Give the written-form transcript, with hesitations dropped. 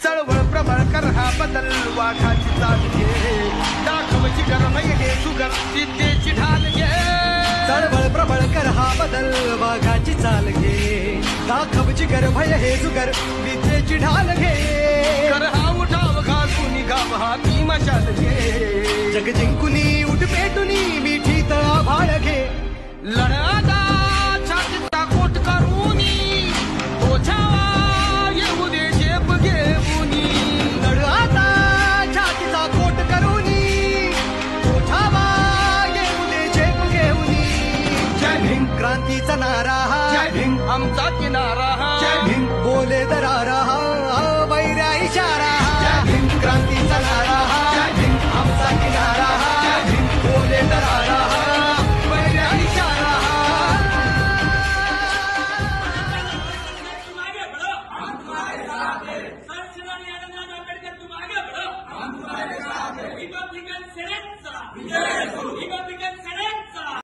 चळवळ प्रबळ कर हा बदल वाघाची चाल घे दाखवची गरमय घे सुगर विद्येची ढाल घे चळवळ प्रबळ कर हा बदल वाघाची चाल घे दाखवची गरभय हे जुगर विद्येची ढाल घे कर हा उठाव घालून गाव हा ती मशाल घे जग जिंकुनी उठ पेटुनी मिठी तळा भाळ घे लढा